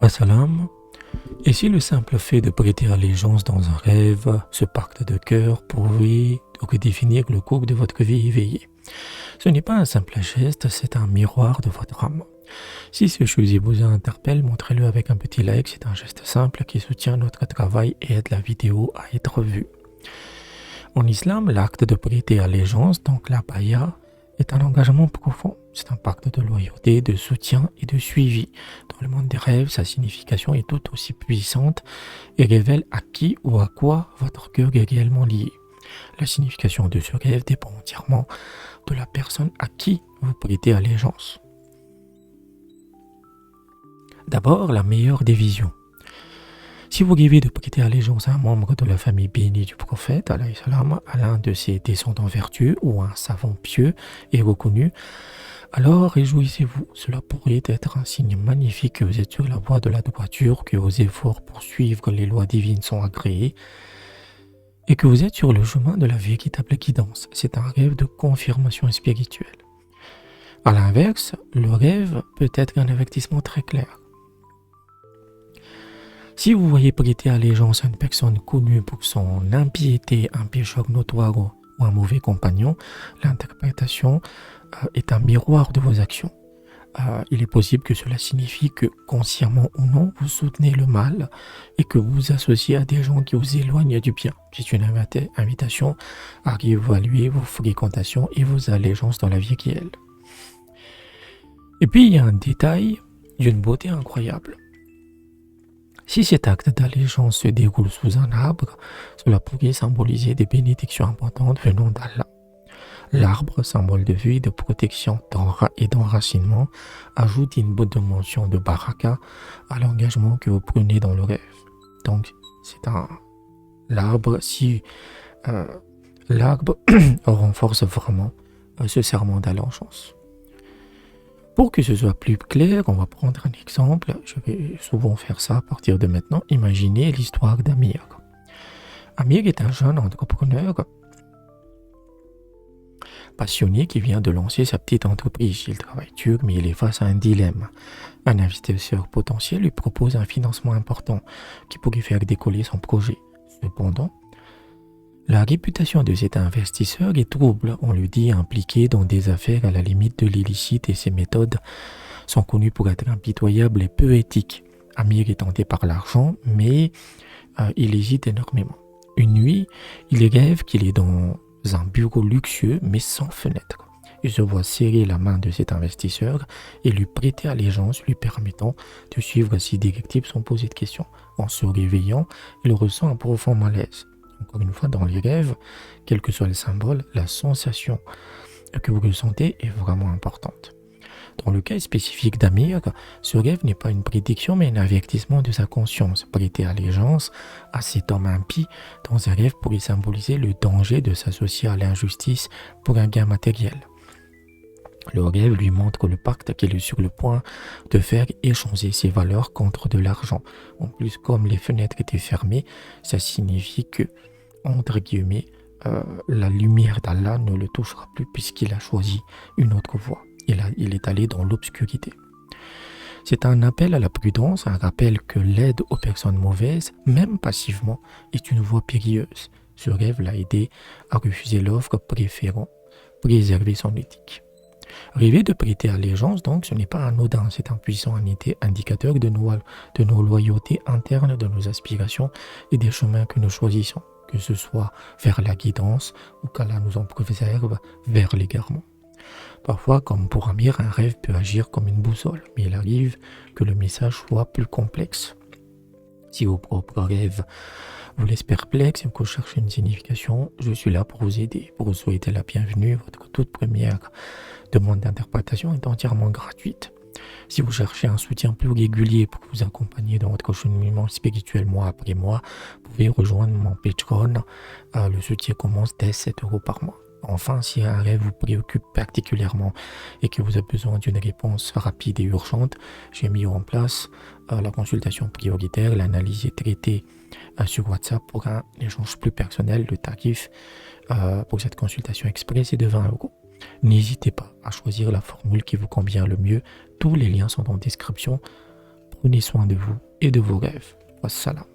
Assalam. Et si le simple fait de prêter allégeance dans un rêve, ce pacte de cœur, pourrait redéfinir le cours de votre vie éveillée? Ce n'est pas un simple geste, c'est un miroir de votre âme. Si ce chose vous interpelle, montrez-le avec un petit like, c'est un geste simple qui soutient notre travail et aide la vidéo à être vue. En islam, l'acte de prêter allégeance, donc la baya, est un engagement profond. C'est un pacte de loyauté, de soutien et de suivi. Dans le monde des rêves, sa signification est tout aussi puissante et révèle à qui ou à quoi votre cœur est réellement lié. La signification de ce rêve dépend entièrement de la personne à qui vous prêtez allégeance. D'abord, la meilleure des visions. Si vous rêvez de prêter allégeance à un membre de la famille bénie du prophète, alayhi salam, à l'un de ses descendants vertueux ou à un savant pieux et reconnu, alors réjouissez-vous. Cela pourrait être un signe magnifique que vous êtes sur la voie de la droiture, que vos efforts pour suivre les lois divines sont agréés et que vous êtes sur le chemin de la véritable guidance. C'est un rêve de confirmation spirituelle. À l'inverse, le rêve peut être un avertissement très clair. Si vous voyez prêter allégeance à une personne connue pour son impiété, un pécheur notoire ou un mauvais compagnon, l'interprétation est un miroir de vos actions. Il est possible que cela signifie que, consciemment ou non, vous soutenez le mal et que vous vous associez à des gens qui vous éloignent du bien. C'est une invitation à réévaluer vos fréquentations et vos allégeances dans la vie réelle. Et puis, il y a un détail d'une beauté incroyable. Si cet acte d'allégeance se déroule sous un arbre, cela pourrait symboliser des bénédictions importantes venant d'Allah. L'arbre, symbole de vie, de protection et d'enracinement, ajoute une bonne dimension de baraka à l'engagement que vous prenez dans le rêve. Donc, c'est l'arbre, si l'arbre renforce vraiment ce serment d'allégeance. Pour que ce soit plus clair, on va prendre un exemple. Je vais souvent faire ça à partir de maintenant. Imaginez l'histoire d'Amir. Amir est un jeune entrepreneur passionné qui vient de lancer sa petite entreprise. Il travaille dur, mais il est face à un dilemme. Un investisseur potentiel lui propose un financement important qui pourrait faire décoller son projet. Cependant, la réputation de cet investisseur est trouble. On lui dit impliqué dans des affaires à la limite de l'illicite et ses méthodes sont connues pour être impitoyables et peu éthiques. Amir est tenté par l'argent, mais il hésite énormément. Une nuit, il rêve qu'il est dans un bureau luxueux mais sans fenêtre. Il se voit serrer la main de cet investisseur et lui prêter allégeance, lui permettant de suivre ses directives sans poser de questions. En se réveillant, il ressent un profond malaise. Encore une fois, dans les rêves, quel que soit le symbole, la sensation que vous ressentez est vraiment importante. Dans le cas spécifique d'Amir, ce rêve n'est pas une prédiction mais un avertissement de sa conscience. Prêter allégeance à cet homme impie dans un rêve pourrait symboliser le danger de s'associer à l'injustice pour un gain matériel. Le rêve lui montre le pacte qu'il est sur le point de faire échanger ses valeurs contre de l'argent. En plus, comme les fenêtres étaient fermées, ça signifie que, entre guillemets, la lumière d'Allah ne le touchera plus puisqu'il a choisi une autre voie. Il est allé dans l'obscurité. C'est un appel à la prudence, un rappel que l'aide aux personnes mauvaises, même passivement, est une voie périlleuse. Ce rêve l'a aidé à refuser l'offre, préférant préserver son éthique. Rêver de prêter allégeance, donc, ce n'est pas anodin, c'est un puissant indicateur de nos loyautés internes, de nos aspirations et des chemins que nous choisissons, que ce soit vers la guidance ou qu'Allah nous en préserve vers l'égarement. Parfois, comme pour Amir, un rêve peut agir comme une boussole, mais il arrive que le message soit plus complexe. Si vos propres rêves vous laissent perplexe et que vous cherchez une signification, je suis là pour vous aider, pour vous souhaiter la bienvenue. Votre toute première demande d'interprétation est entièrement gratuite. Si vous cherchez un soutien plus régulier pour vous accompagner dans votre cheminement spirituel mois après mois, vous pouvez rejoindre mon Patreon. Le soutien commence dès 7 € par mois. Enfin, si un rêve vous préoccupe particulièrement et que vous avez besoin d'une réponse rapide et urgente, j'ai mis en place la consultation prioritaire. L'analyse est traitée sur WhatsApp pour un échange plus personnel. Le tarif pour cette consultation express est de 20 €. N'hésitez pas à choisir la formule qui vous convient le mieux. Tous les liens sont en description. Prenez soin de vous et de vos rêves. Wassalam.